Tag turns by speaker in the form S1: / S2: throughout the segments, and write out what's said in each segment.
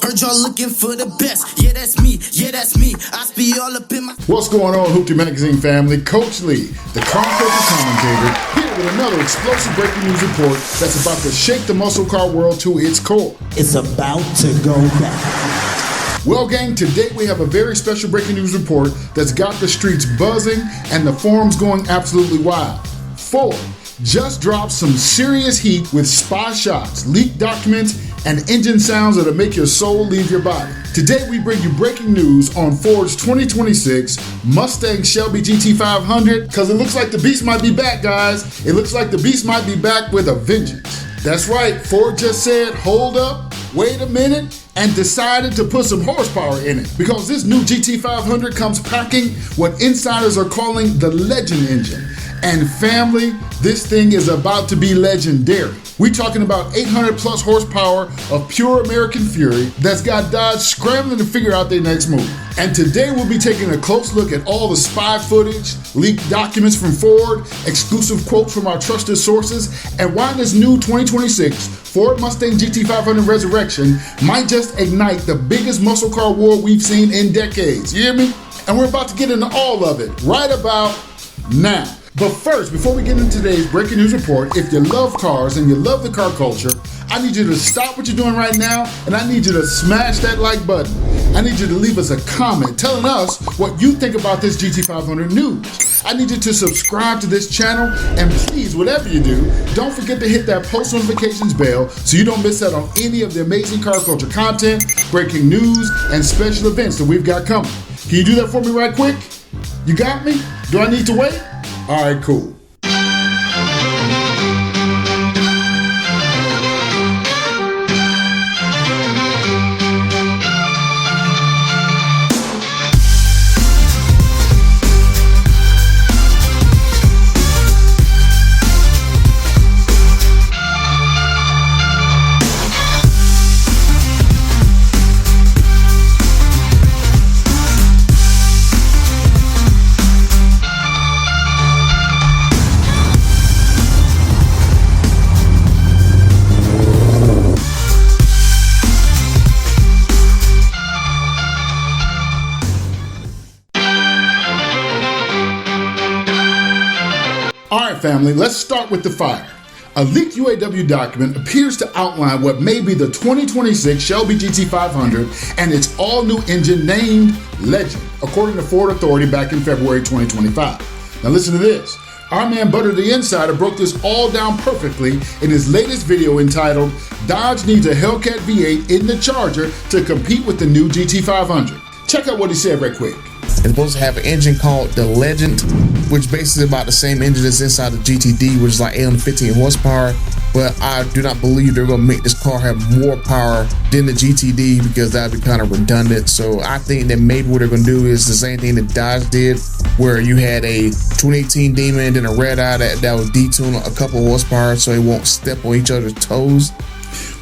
S1: Heard y'all looking for the best. Yeah, that's me. I be all up in my...
S2: What's going on, Hoopty Magazine family? Coach Lee, the car culture commentator, here with another explosive breaking news report that's about to shake the muscle car world to its core.
S3: It's about to go back.
S2: Well, gang, today we have a very special breaking news report that's got the streets buzzing and the forums going absolutely wild. Ford just dropped some serious heat with spy shots, leaked documents, and engine sounds that'll make your soul leave your body. Today we bring you breaking news on Ford's 2026 Mustang Shelby GT500, because it looks like the beast might be back, guys. It looks like the beast might be back with a vengeance. That's right, Ford just said, hold up, wait a minute, and decided to put some horsepower in it, because this new GT500 comes packing what insiders are calling the Legend engine. And family, this thing is about to be legendary. We're talking about 800 plus horsepower of pure American fury that's got Dodge scrambling to figure out their next move. And today we'll be taking a close look at all the spy footage, leaked documents from Ford, exclusive quotes from our trusted sources, and why this new 2026 Ford Mustang GT500 Resurrection might just ignite the biggest muscle car war we've seen in decades. You hear me? And we're about to get into all of it right about now. But first, before we get into today's breaking news report, if you love cars and you love the car culture, I need you to stop what you're doing right now, and I need you to smash that like button. I need you to leave us a comment telling us what you think about this GT500 news. I need you to subscribe to this channel, and please, whatever you do, don't forget to hit that post notifications bell so you don't miss out on any of the amazing car culture content, breaking news, and special events that we've got coming. Can you do that for me right quick? You got me? Do I need to wait? All right, cool. Alright family, let's start with the fire. A leaked UAW document appears to outline what may be the 2026 Shelby GT500 and its all-new engine named Legend, according to Ford Authority back in February 2025. Now listen to this. Our man Butter the Insider broke this all down perfectly in his latest video entitled, Dodge Needs a Hellcat V8 in the Charger to Compete with the New GT500. Check out what he said right quick.
S4: It's supposed to have an engine called the Legend, which basically about the same engine that's inside the GTD, which is like 815 horsepower. But I do not believe they're going to make this car have more power than the GTD, because that would be kind of redundant. So I think that maybe what they're going to do is the same thing that Dodge did, where you had a 2018 Demon and a Red Eye that was detuned a couple horsepower so it won't step on each other's toes.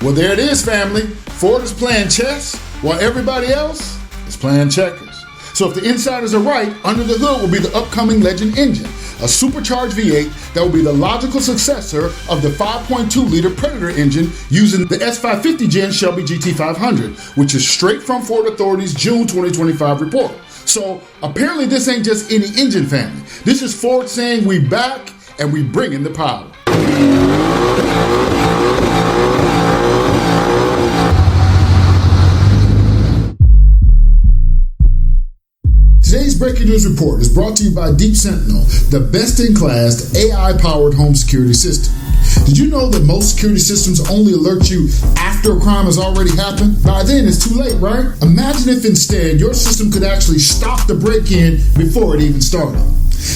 S2: Well, there it is, family. Ford is playing chess while everybody else is playing checkers. So if the insiders are right, under the hood will be the upcoming Legend engine, a supercharged V8 that will be the logical successor of the 5.2-liter Predator engine using the S550 Gen Shelby GT500, which is straight from Ford Authority's June 2025 report. So apparently this ain't just any engine, family. This is Ford saying we back and we bringing the power. Today's breaking news report is brought to you by Deep Sentinel, the best-in-class AI-powered home security system. Did you know that most security systems only alert you after a crime has already happened? By then, it's too late, right? Imagine if instead your system could actually stop the break-in before it even started.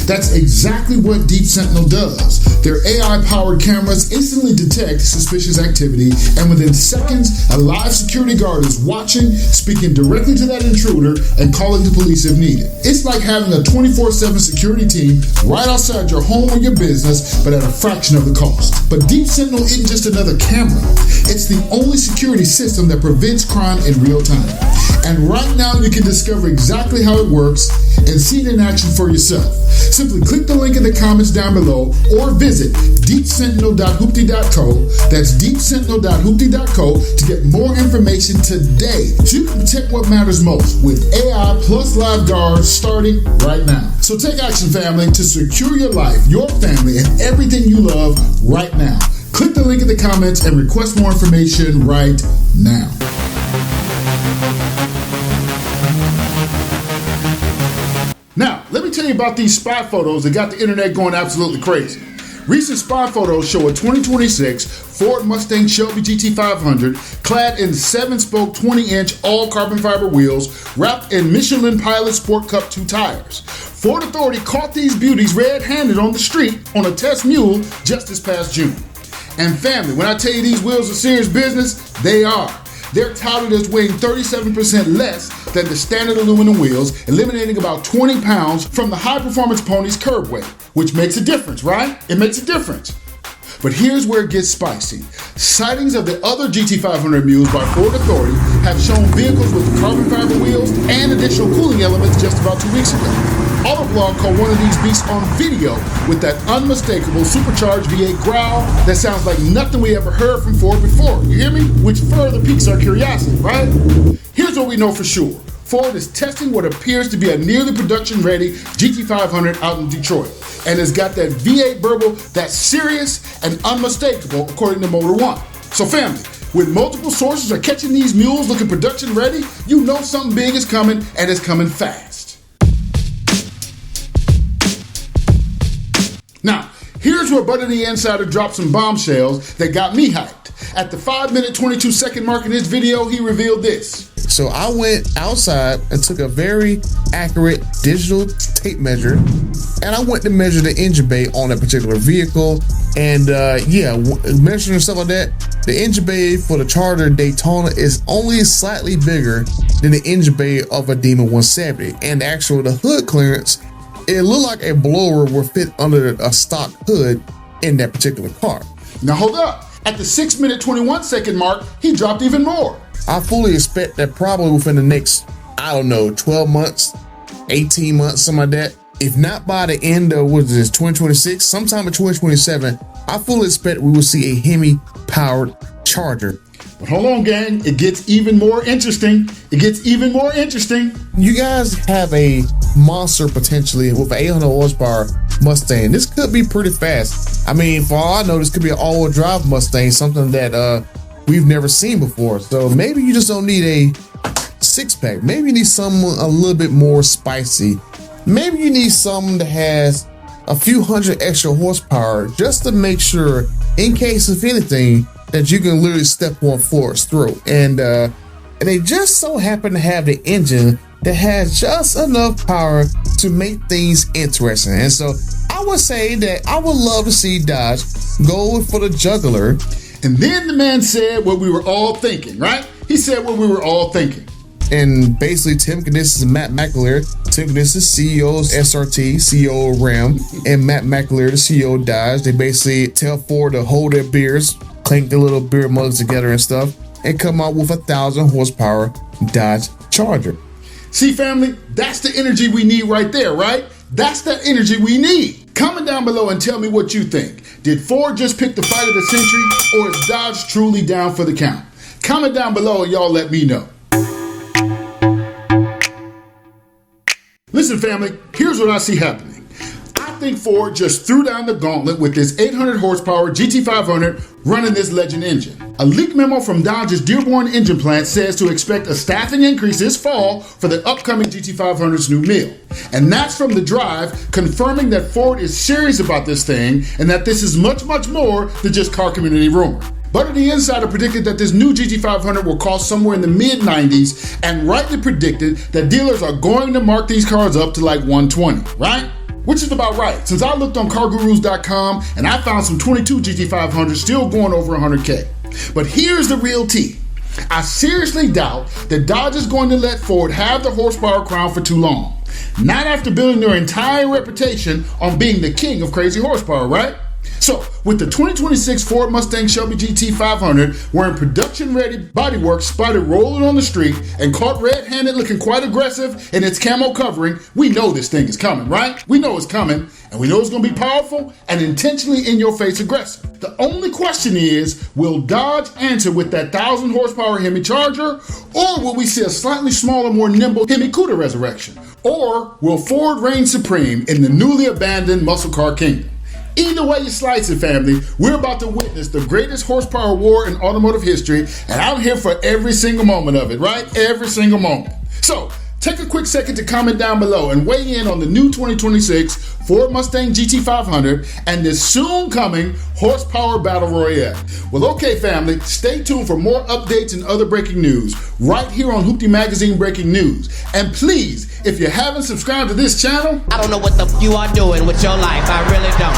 S2: That's exactly what Deep Sentinel does. Their AI-powered cameras instantly detect suspicious activity, and within seconds, a live security guard is watching, speaking directly to that intruder, and calling the police if needed. It's like having a 24/7 security team right outside your home or your business, but at a fraction of the cost. But Deep Sentinel isn't just another camera. It's the only security system that prevents crime in real time. And right now, you can discover exactly how it works and see it in action for yourself. Simply click the link in the comments down below or visit deepsentinel.hoopty.co. That's deepsentinel.hoopty.co to get more information today so you can protect what matters most with AI plus live guards starting right now. So take action, family, to secure your life, your family, and everything you love right now. Click the link in the comments and request more information right now. Now, let me tell you about these spy photos that got the internet going absolutely crazy. Recent spy photos show a 2026 Ford Mustang Shelby GT500 clad in 7-spoke 20-inch all-carbon fiber wheels wrapped in Michelin Pilot Sport Cup 2 tires. Ford Authority caught these beauties red-handed on the street on a test mule just this past June. And family, when I tell you these wheels are serious business, they are. They're touted as weighing 37% less than the standard aluminum wheels, eliminating about 20 pounds from the high-performance pony's curb weight, which makes a difference, right? It makes a difference. But here's where it gets spicy. Sightings of the other GT500 mules by Ford Authority have shown vehicles with carbon fiber wheels and additional cooling elements just about 2 weeks ago. Autoblog caught one of these beasts on video with that unmistakable supercharged V8 growl that sounds like nothing we ever heard from Ford before. You hear me? Which further piques our curiosity, right? Here's what we know for sure. Ford is testing what appears to be a nearly production-ready GT500 out in Detroit, and has got that V8 burble that's serious and unmistakable, according to Motor One. So family, when multiple sources are catching these mules looking production-ready, you know something big is coming, and it's coming fast. Now, here's where Buddy the Insider dropped some bombshells that got me hyped. At the 5-minute 22-second mark in this video, he revealed this.
S4: So I went outside and took a very accurate digital tape measure, and I went to measure the engine bay on that particular vehicle. And measuring stuff like that, the engine bay for the Charger Daytona is only slightly bigger than the engine bay of a Demon 170. And the hood clearance, it looked like a blower would fit under a stock hood in that particular car.
S2: Now hold up. At the 6-minute 21-second mark, he dropped even more.
S4: I fully expect that probably within the next, 12 months, 18 months, something like that. If not by the end of, 2026, sometime in 2027, I fully expect we will see a Hemi-powered Charger.
S2: But hold on, gang. It gets even more interesting.
S4: You guys have a monster potentially with an 800 horsepower Mustang. This could be pretty fast. I mean, for all I know, this could be an all-wheel drive Mustang, something that we've never seen before. So maybe you just don't need a 6-pack. Maybe you need something a little bit more spicy. Maybe you need something that has a few hundred extra horsepower just to make sure, in case of anything, that you can literally step on Ford's throat. And they just so happen to have the engine that has just enough power to make things interesting. And so I would say that I would love to see Dodge go for the juggler.
S2: And then the man said what we were all thinking, right? He said what we were all thinking.
S4: And basically, Tim Kniss and Matt McAleer. Tim Kniss is CEO of SRT, CEO of Ram, and Matt McAleer, the CEO of Dodge. They basically tell Ford to hold their beers, clink their little beer mugs together and stuff, and come out with a 1,000 horsepower Dodge Charger.
S2: See, family, that's the energy we need right there, right? That's the energy we need. Comment down below and tell me what you think. Did Ford just pick the fight of the century, or is Dodge truly down for the count? Comment down below and y'all let me know. Listen, family, here's what I see happening. I think Ford just threw down the gauntlet with this 800 horsepower GT500 running this legend engine. A leak memo from Dodge's Dearborn engine plant says to expect a staffing increase this fall for the upcoming GT500's new mill. And that's from the drive, confirming that Ford is serious about this thing and that this is much, much more than just car community rumor. Buddy the Insider predicted that this new GT500 will cost somewhere in the mid-90s and rightly predicted that dealers are going to mark these cars up to like 120, right? Which is about right, since I looked on cargurus.com and I found some 22 GT500s still going over 100K. But here's the real tea. I seriously doubt that Dodge is going to let Ford have the horsepower crown for too long. Not after building their entire reputation on being the king of crazy horsepower, right? So, with the 2026 Ford Mustang Shelby GT500 wearing production-ready bodywork spotted rolling on the street and caught red-handed looking quite aggressive in its camo covering, we know this thing is coming, right? We know it's coming, and we know it's going to be powerful and intentionally in-your-face aggressive. The only question is, will Dodge answer with that 1,000 horsepower Hemi Charger, or will we see a slightly smaller, more nimble Hemi Cuda resurrection? Or will Ford reign supreme in the newly abandoned muscle car kingdom? Either way you slice it, family, we're about to witness the greatest horsepower war in automotive history, and I'm here for every single moment of it, right? Every single moment. So, take a quick second to comment down below and weigh in on the new 2026 Ford Mustang GT500 and this soon coming horsepower battle royale. Well, okay, family, stay tuned for more updates and other breaking news right here on Hoopty Magazine Breaking News. And please, if you haven't subscribed to this channel,
S5: I don't know what the f you are doing with your life. I really don't.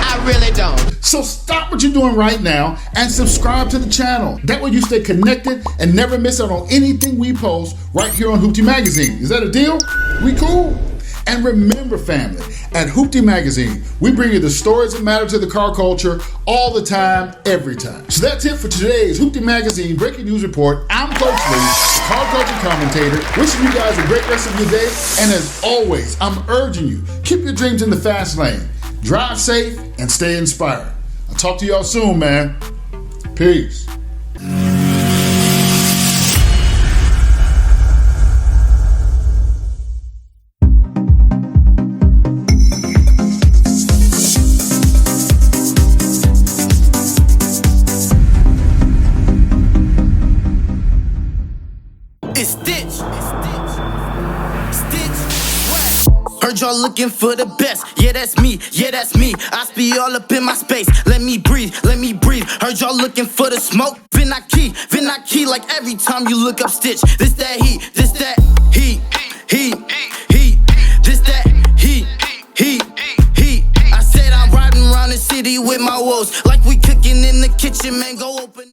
S5: I really don't.
S2: So stop what you're doing right now and subscribe to the channel. That way you stay connected and never miss out on anything we post right here on Hoopty Magazine. Is that a deal? We cool? And remember, family, at Hoopty Magazine, we bring you the stories that matter to the car culture all the time, every time. So that's it for today's Hoopty Magazine Breaking News Report. I'm Coach Lee, the car culture commentator, wishing you guys a great rest of your day. And as always, I'm urging you, keep your dreams in the fast lane. Drive safe and stay inspired. I'll talk to y'all soon, man. Peace.
S1: It's Stitch. Heard y'all looking for the best. Yeah, that's me. Yeah, that's me. I speed all up in my space. Let me breathe. Let me breathe. Heard y'all looking for the smoke. Vin I key. Like every time you look up Stitch. This that heat. This that heat. Heat. This that heat. I said I'm riding around the city with my woes. Like we cooking in the kitchen, man. Go open.